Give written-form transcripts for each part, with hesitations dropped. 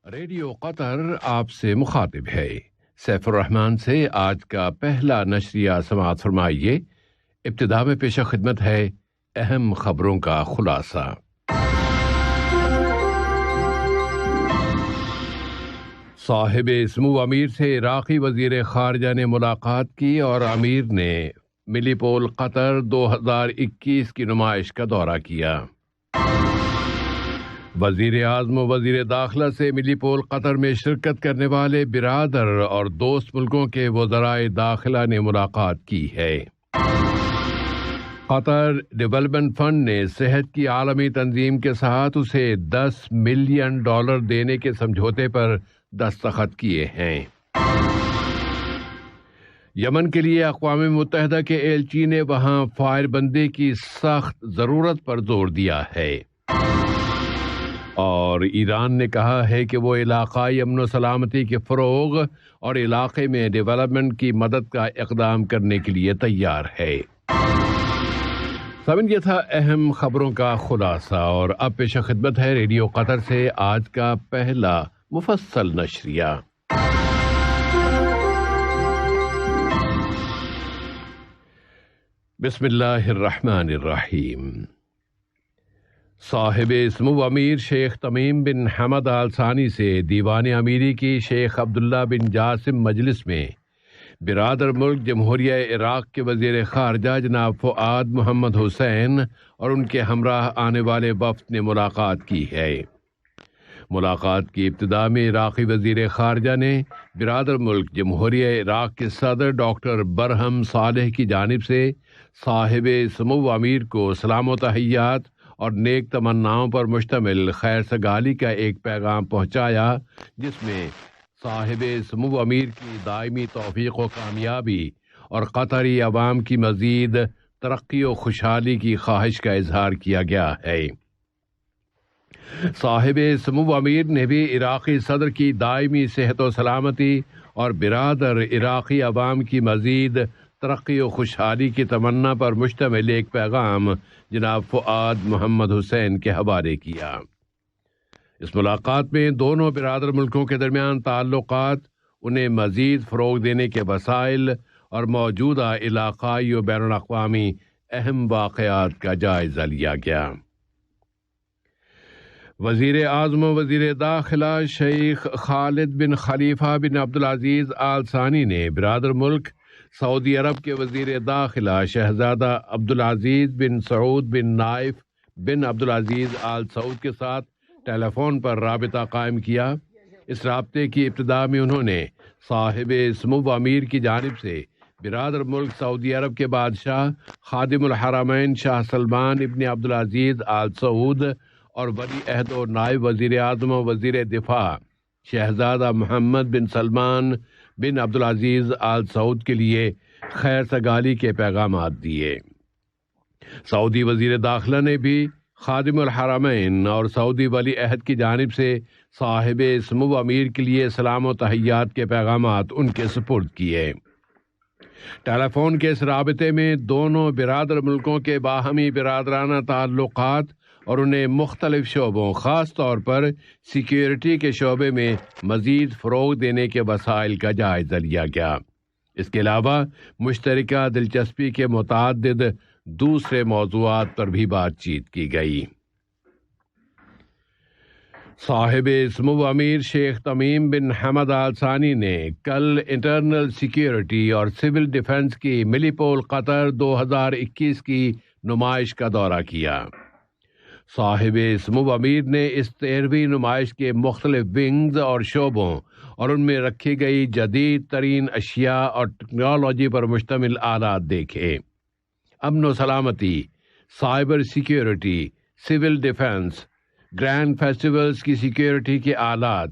Radio قطر آپ سے مخاطب ہے۔ سیف الرحمان سے آج کا پہلا نشریہ سماعت فرمائیے۔ ابتدا میں پیش خدمت ہے اہم خبروں کا خلاصہ۔ صاحب سمو امیر سے عراقی وزیر خارجہ نے ملاقات کی اور امیر نے ملی پول قطر 2021 کی نمائش کا دورہ کیا۔ وزیر اعظم و وزیر داخلہ سے ملی پول قطر میں شرکت کرنے والے برادر اور دوست ملکوں کے وزرائے داخلہ نے ملاقات کی ہے۔ قطر ڈیولپمنٹ فنڈ نے صحت کی عالمی تنظیم کے ساتھ اسے $10 ملین دینے کے سمجھوتے پر دستخط کیے ہیں۔ یمن کے لیے اقوام متحدہ کے ایلچی نے وہاں فائر بندی کی سخت ضرورت پر زور دیا ہے۔ اور ایران نے کہا ہے کہ وہ علاقائی امن و سلامتی کے فروغ اور علاقے میں ڈیولپمنٹ کی مدد کا اقدام کرنے کے لیے تیار ہے۔ سمجھ یہ تھا اہم خبروں کا خلاصہ، اور اب پیش خدمت ہے ریڈیو قطر سے آج کا پہلا مفصل نشریہ۔ بسم اللہ الرحمن الرحیم۔ صاحب سمو امیر شیخ تمیم بن حمد آل ثانی سے دیوان امیری کی شیخ عبداللہ بن جاسم مجلس میں برادر ملک جمہوریہ عراق کے وزیر خارجہ جناب فؤاد محمد حسین اور ان کے ہمراہ آنے والے وفد نے ملاقات کی ہے۔ ملاقات کی ابتدا میں عراقی وزیر خارجہ نے برادر ملک جمہوریہ عراق کے صدر ڈاکٹر برہم صالح کی جانب سے صاحب سمو امیر کو سلام و تحیات اور نیک تمناؤں پر مشتمل خیر سگالی کا ایک پیغام پہنچایا، جس میں صاحب سمو امیر کی دائمی توفیق و کامیابی اور قطری عوام کی مزید ترقی و خوشحالی کی خواہش کا اظہار کیا گیا ہے۔ صاحب سمو امیر نے بھی عراقی صدر کی دائمی صحت و سلامتی اور برادر عراقی عوام کی مزید ترقی و خوشحالی کی تمنا پر مشتمل ایک پیغام جناب فؤاد محمد حسین کے حوالے کیا۔ اس ملاقات میں دونوں برادر ملکوں کے درمیان تعلقات، انہیں مزید فروغ دینے کے وسائل اور موجودہ علاقائی و بین الاقوامی اہم واقعات کا جائزہ لیا گیا۔ وزیر اعظم و وزیر داخلہ شیخ خالد بن خلیفہ بن عبدالعزیز آل ثانی نے برادر ملک سعودی عرب کے وزیر داخلہ شہزادہ عبدالعزیز بن سعود بن نائف بن عبدالعزیز آل سعود کے ساتھ ٹیلی فون پر رابطہ قائم کیا۔ اس رابطے کی ابتدا میں انہوں نے صاحب سمو امیر کی جانب سے برادر ملک سعودی عرب کے بادشاہ خادم الحرمین شاہ سلمان ابن عبدالعزیز آل سعود اور ولی عہد و نائب وزیر اعظم و وزیر دفاع شہزادہ محمد بن سلمان بن عبدالعزیز آل سعود کے لیے خیر سگالی کے پیغامات دیے۔ سعودی وزیر داخلہ نے بھی خادم الحرمین اور سعودی ولی عہد کی جانب سے صاحب سمو امیر کے لیے سلام و تحیات کے پیغامات ان کے سپرد کیے۔ ٹیلی فون کے اس رابطے میں دونوں برادر ملکوں کے باہمی برادرانہ تعلقات اور انہیں مختلف شعبوں، خاص طور پر سیکیورٹی کے شعبے میں مزید فروغ دینے کے وسائل کا جائزہ لیا گیا۔ اس کے علاوہ مشترکہ دلچسپی کے متعدد دوسرے موضوعات پر بھی بات چیت کی گئی۔ صاحب سمو امیر شیخ تمیم بن حمد آل ثانی نے کل انٹرنل سیکیورٹی اور سول ڈیفنس کی ملی پول قطر 2021 کی نمائش کا دورہ کیا۔ صاحب سمو امیر نے اس 13ویں نمائش کے مختلف ونگز اور شعبوں اور ان میں رکھی گئی جدید ترین اشیاء اور ٹیکنالوجی پر مشتمل آلات دیکھے۔ امن و سلامتی، cyber security, civil defence, grand festivals کی سیکیورٹی کے آلات،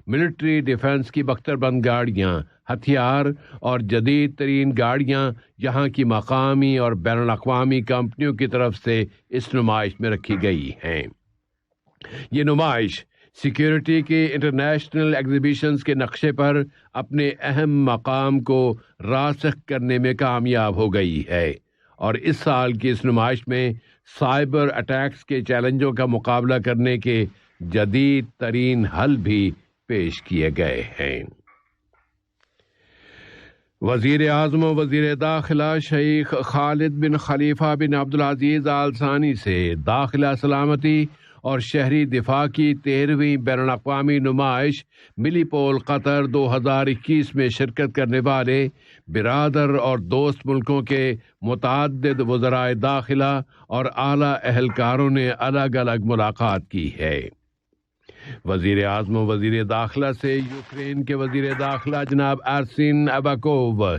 ملٹری ڈیفنس کی بختر بند گاڑیاں، ہتھیار اور جدید ترین گاڑیاں یہاں کی مقامی اور بین الاقوامی کمپنیوں کی طرف سے اس نمائش میں رکھی گئی ہیں۔ یہ نمائش سیکیورٹی کے انٹرنیشنل ایگزیبیشنز کے نقشے پر اپنے اہم مقام کو راسخ کرنے میں کامیاب ہو گئی ہے، اور اس سال کی اس نمائش میں سائبر اٹیکس کے چیلنجوں کا مقابلہ کرنے کے جدید ترین حل بھی پیش کیے گئے ہیں۔ وزیر اعظم و وزیر داخلہ شیخ خالد بن خلیفہ بن عبدالعزیز آل ثانی سے داخلہ سلامتی اور شہری دفاع کی 13ویں بین الاقوامی نمائش ملی پول قطر 2021 میں شرکت کرنے والے برادر اور دوست ملکوں کے متعدد وزرائے داخلہ اور اعلیٰ اہلکاروں نے الگ الگ ملاقات کی ہے۔ وزیر اعظم و وزیر داخلہ سے یوکرین کے وزیر داخلہ جناب ارسین اباکوو،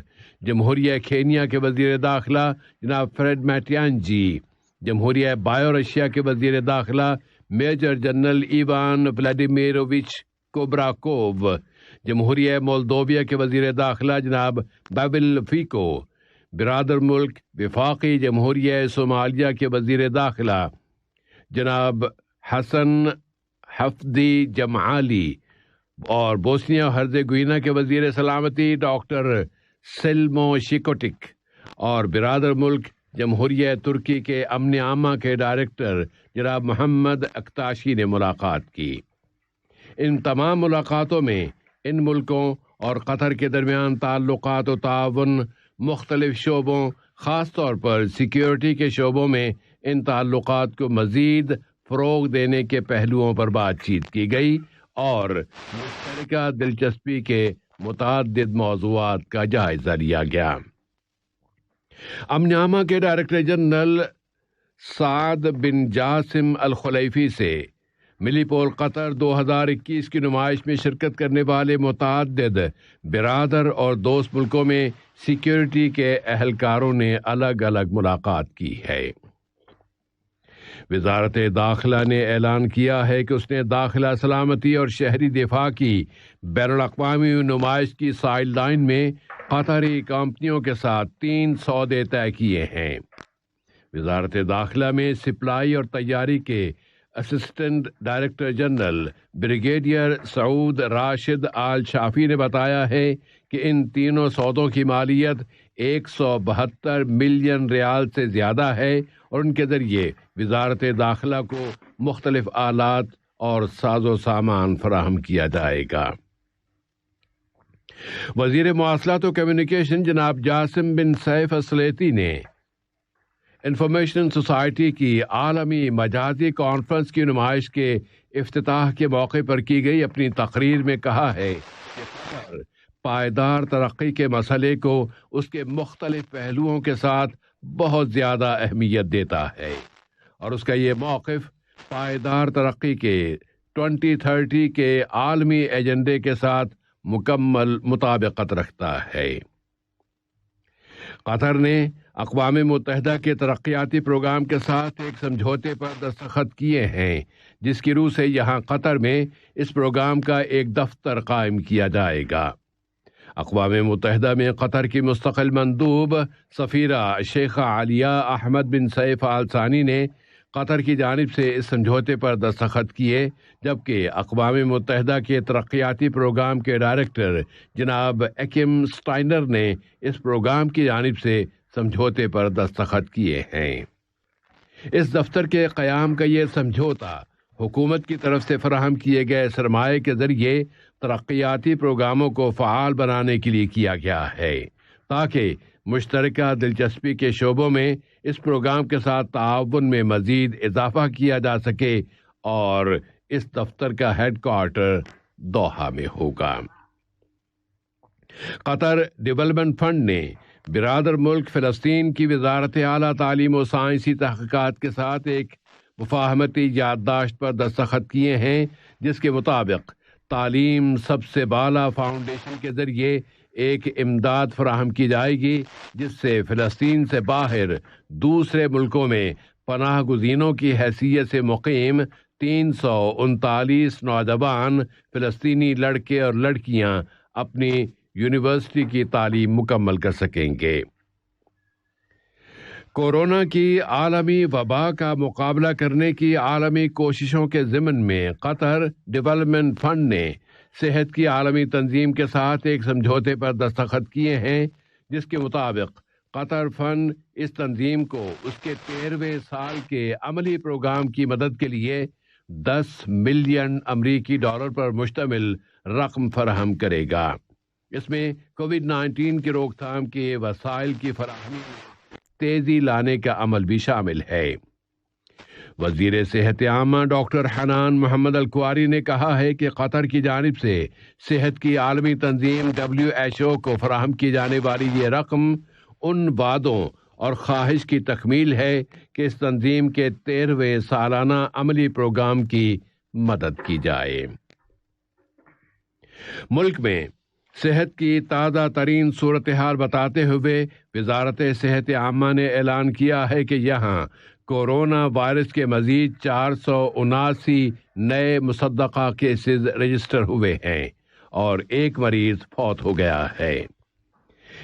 جمہوریہ کینیا کے وزیر داخلہ جناب فریڈ میٹیانجی، جمہوریہ بایورشیا کے وزیر داخلہ میجر جنرل ایوان ولاڈیمیرووچ کوبراکوو، جمہوریہ مولدوویا کے وزیر داخلہ جناب بابل فیکو، برادر ملک وفاقی جمہوریہ صومالیہ کے وزیر داخلہ جناب حسن حفدی جمعالی اور بوسنیا ہرزیگوینا کے وزیر سلامتی ڈاکٹر سلمو شیکوٹک اور برادر ملک جمہوریہ ترکی کے امن عامہ کے ڈائریکٹر جناب محمد اکتاشی نے ملاقات کی۔ ان تمام ملاقاتوں میں ان ملکوں اور قطر کے درمیان تعلقات و تعاون مختلف شعبوں، خاص طور پر سیکیورٹی کے شعبوں میں ان تعلقات کو مزید فروغ دینے کے پہلوؤں پر بات چیت کی گئی اور مشترکہ دلچسپی کے متعدد موضوعات کا جائزہ لیا گیا۔ امن عامہ کے ڈائریکٹر جنرل سعد بن جاسم الخلیفی سے ملی پول قطر 2021 کی نمائش میں شرکت کرنے والے متعدد برادر اور دوست ملکوں میں سیکیورٹی کے اہلکاروں نے الگ الگ ملاقات کی ہے۔ وزارت داخلہ نے اعلان کیا ہے کہ اس نے داخلہ سلامتی اور شہری دفاع کی بین الاقوامی نمائش کی سائیڈ لائن میں قطری کمپنیوں کے ساتھ 3 سودے طے کیے ہیں۔ وزارت داخلہ میں سپلائی اور تیاری کے اسسٹنٹ ڈائریکٹر جنرل بریگیڈیئر سعود راشد آل شافی نے بتایا ہے کہ ان تینوں سودوں کی مالیت 172 ملین ریال سے زیادہ ہے اور ان کے ذریعے وزارت داخلہ کو مختلف آلات اور ساز و سامان فراہم کیا جائے گا۔ وزیر مواصلات و کمیونیکیشن جناب جاسم بن سیف السلیتی نے انفارمیشن سوسائٹی کی عالمی مجازی کانفرنس کی نمائش کے افتتاح کے موقع پر کی گئی اپنی تقریر میں کہا ہے کہ قطر پائیدار ترقی کے مسئلے کو اس کے مختلف پہلوؤں کے ساتھ بہت زیادہ اہمیت دیتا ہے اور اس کا یہ موقف پائیدار ترقی کے 2030 کے عالمی ایجنڈے کے ساتھ مکمل مطابقت رکھتا ہے۔ قطر نے اقوام متحدہ کے ترقیاتی پروگرام کے ساتھ ایک سمجھوتے پر دستخط کیے ہیں جس کی روح سے یہاں قطر میں اس پروگرام کا ایک دفتر قائم کیا جائے گا۔ اقوام متحدہ میں قطر کی مستقل مندوب سفیرہ شیخہ عالیہ احمد بن سیف آل ثانی نے قطر کی جانب سے اس سمجھوتے پر دستخط کیے، جبکہ اقوام متحدہ کے ترقیاتی پروگرام کے ڈائریکٹر جناب ایکم سٹائنر نے اس پروگرام کی جانب سے سمجھوتے پر دستخط کیے ہیں۔ اس دفتر کے قیام کا یہ سمجھوتا حکومت کی طرف سے فراہم کیے گئے سرمایہ کے ذریعے ترقیاتی پروگراموں کو فعال بنانے کے لیے کیا گیا ہے تاکہ مشترکہ دلچسپی کے شعبوں میں اس پروگرام کے ساتھ تعاون میں مزید اضافہ کیا جا سکے اور اس دفتر کا ہیڈ کوارٹر دوحہ میں ہوگا۔ قطر ڈیولپمنٹ فنڈ نے برادر ملک فلسطین کی وزارت اعلیٰ تعلیم و سائنسی تحقیقات کے ساتھ ایک مفاہمتی یادداشت پر دستخط کیے ہیں جس کے مطابق تعلیم سب سے بالا فاؤنڈیشن کے ذریعے ایک امداد فراہم کی جائے گی جس سے فلسطین سے باہر دوسرے ملکوں میں پناہ گزینوں کی حیثیت سے مقیم 339 نوجوان فلسطینی لڑکے اور لڑکیاں اپنی یونیورسٹی کی تعلیم مکمل کر سکیں گے۔ کورونا کی عالمی وبا کا مقابلہ کرنے کی عالمی کوششوں کے ضمن میں قطر ڈیولپمنٹ فنڈ نے صحت کی عالمی تنظیم کے ساتھ ایک سمجھوتے پر دستخط کیے ہیں جس کے مطابق قطر فنڈ اس تنظیم کو اس کے 13ویں سال کے عملی پروگرام کی مدد کے لیے $10 ملین امریکی پر مشتمل رقم فراہم کرے گا۔ اس میں کووڈ-19 کی روک تھام کے وسائل کی فراہمی میں تیزی لانے کا عمل بھی شامل ہے۔ وزیر صحت عامہ ڈاکٹر حنان محمد الکواری نے کہا ہے کہ قطر کی جانب سے صحت کی عالمی تنظیم WHO کو فراہم کی جانے والی یہ رقم ان وعدوں اور خواہش کی تکمیل ہے کہ اس تنظیم کے 13ویں سالانہ عملی پروگرام کی مدد کی جائے۔ ملک میں صحت کی تازہ ترین صورتحال بتاتے ہوئے وزارت صحت عامہ نے اعلان کیا ہے کہ یہاں کورونا وائرس کے مزید 479 نئے مصدقہ کیسز رجسٹر ہوئے ہیں اور ایک مریض فوت ہو گیا ہے۔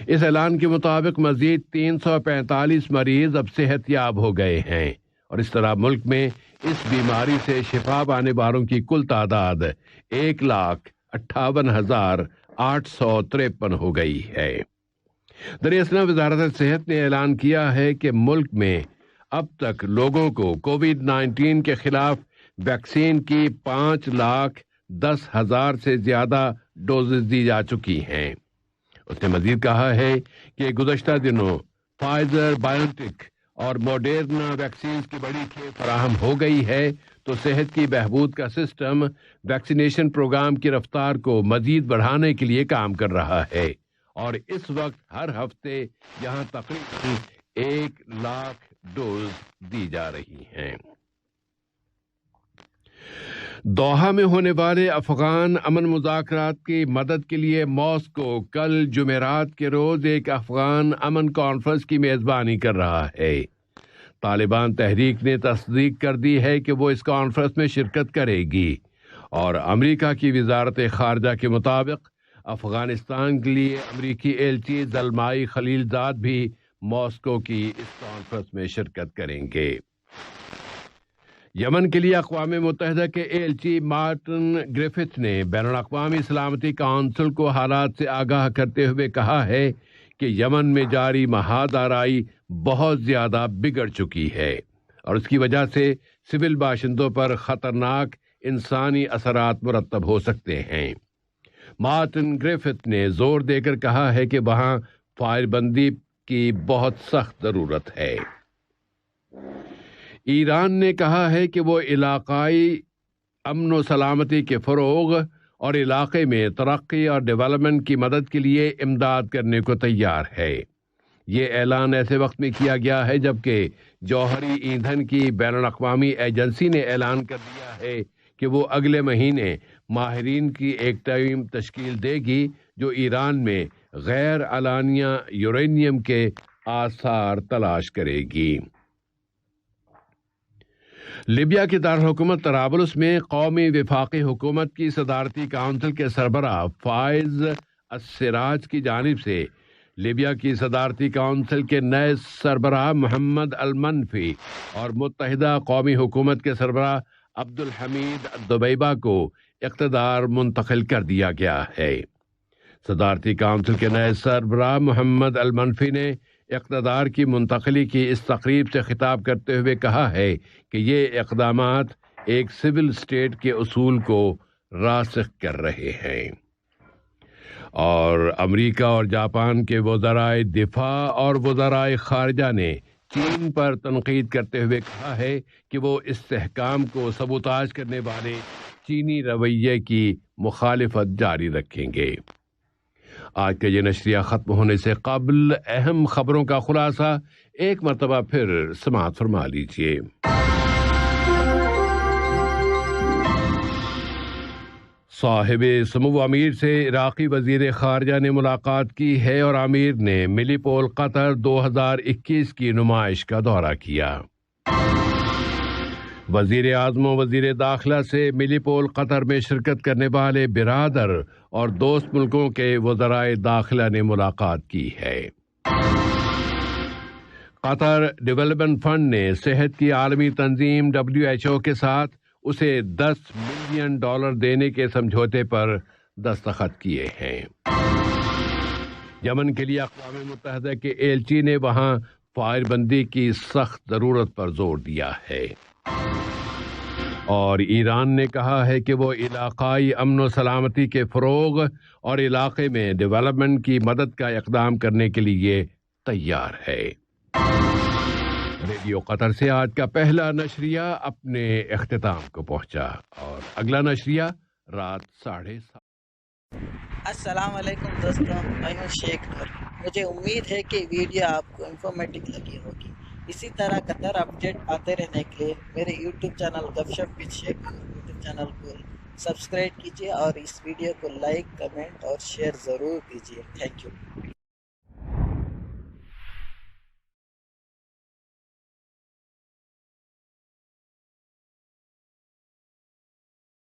اس اعلان کے مطابق مزید 345 مریض اب صحت یاب ہو گئے ہیں اور اس طرح ملک میں اس بیماری سے شفا پانے والوں کی کل تعداد 1,58,853 ہو گئی ہے۔ دراصل وزارت صحت نے اعلان کیا ہے کہ ملک میں اب تک لوگوں کو کووڈ-19 کے خلاف ویکسین کی 5,10,000 سے زیادہ ڈوزز دی جا چکی ہیں۔ اس نے مزید کہا ہے کہ گزشتہ دنوں فائزر بائیوٹیک اور موڈرنا ویکسینز کی بڑی کھیپ فراہم ہو گئی ہے تو صحت کی بہبود کا سسٹم ویکسینیشن پروگرام کی رفتار کو مزید بڑھانے کے لیے کام کر رہا ہے اور اس وقت ہر ہفتے یہاں تقریباً 1,00,000 ڈوز دی جا رہی ہیں۔ دوحہ میں ہونے والے افغان امن مذاکرات کی مدد کے لیے ماسکو کل جمعرات کے روز ایک افغان امن کانفرنس کی میزبانی کر رہا ہے۔ طالبان تحریک نے تصدیق کر دی ہے کہ وہ اس کانفرنس میں شرکت کرے گی اور امریکہ کی وزارت خارجہ کے مطابق افغانستان کے لیے امریکی ایلچی زلمائی خلیلزاد بھی ماسکو کی اس کانفرنس میں شرکت کریں گے۔ یمن کے لیے اقوام متحدہ کے ایلچی مارٹن گریفتھ نے بین الاقوامی سلامتی کونسل کو حالات سے آگاہ کرتے ہوئے کہا ہے کہ یمن میں جاری مہادارائی بہت زیادہ بگڑ چکی ہے اور اس کی وجہ سے سول باشندوں پر خطرناک انسانی اثرات مرتب ہو سکتے ہیں۔ مارٹن گریفتھ نے زور دے کر کہا ہے کہ وہاں فائر بندی کی بہت سخت ضرورت ہے۔ ایران نے کہا ہے کہ وہ علاقائی امن و سلامتی کے فروغ اور علاقے میں ترقی اور ڈیولپمنٹ کی مدد کے لیے امداد کرنے کو تیار ہے۔ یہ اعلان ایسے وقت میں کیا گیا ہے جبکہ جوہری ایندھن کی بین الاقوامی ایجنسی نے اعلان کر دیا ہے کہ وہ اگلے مہینے ماہرین کی ایک ٹیم تشکیل دے گی جو ایران میں غیر علانیہ یورینیم کے آثار تلاش کرے گی۔ لیبیا کے دارالحکومت طرابلس میں قومی وفاقی حکومت کی صدارتی کونسل کے سربراہ فائز السراج کی جانب سے لیبیا کی صدارتی کونسل کے نئے سربراہ محمد المنفی اور متحدہ قومی حکومت کے سربراہ عبدالحمید الدبیبہ کو اقتدار منتقل کر دیا گیا ہے۔ صدارتی کونسل کے نئے سربراہ محمد المنفی نے اقتدار کی منتقلی کی اس تقریب سے خطاب کرتے ہوئے کہا ہے کہ یہ اقدامات ایک سول سٹیٹ کے اصول کو راسخ کر رہے ہیں۔ اور امریکہ اور جاپان کے وزرائے دفاع اور وزرائے خارجہ نے چین پر تنقید کرتے ہوئے کہا ہے کہ وہ استحکام کو سبوتاژ کرنے والے چینی رویے کی مخالفت جاری رکھیں گے۔ آج کا یہ نشریہ ختم ہونے سے قبل اہم خبروں کا خلاصہ ایک مرتبہ پھر سماعت فرما لیجیے۔ صاحب سمو امیر سے عراقی وزیر خارجہ نے ملاقات کی ہے اور امیر نے ملی پول قطر 2021 کی نمائش کا دورہ کیا۔ وزیر اعظم و وزیر داخلہ سے ملی پول قطر میں شرکت کرنے والے برادر اور دوست ملکوں کے وزرائے داخلہ نے ملاقات کی ہے۔ قطر ڈیولپمنٹ فنڈ نے صحت کی عالمی تنظیم WHO کے ساتھ اسے $10 ملین دینے کے سمجھوتے پر دستخط کیے ہیں۔ یمن کے لیے اقوام متحدہ کے ایلچی نے وہاں فائر بندی کی سخت ضرورت پر زور دیا ہے۔ اور ایران نے کہا ہے کہ وہ علاقائی امن و سلامتی کے فروغ اور علاقے میں ڈیولپمنٹ کی مدد کا اقدام کرنے کے لیے تیار ہے۔ ریڈیو قطر سے آج کا پہلا نشریہ اپنے اختتام کو پہنچا اور اگلا نشریہ رات 7:30۔ السلام علیکم دوستوں، میں ہوں شیخ نور۔ مجھے امید ہے کہ ویڈیو آپ کو انفارمیٹو لگی ہوگی۔ اسی طرح قطر اپڈیٹ آتے رہنے کے لیے میرے یوٹیوب چینل گپ ship with Sheikh Noor YouTube channel کو سبسکرائب کیجیے اور اس ویڈیو کو لائک، کمنٹ اور شیئر ضرور کیجیے۔ Thank you.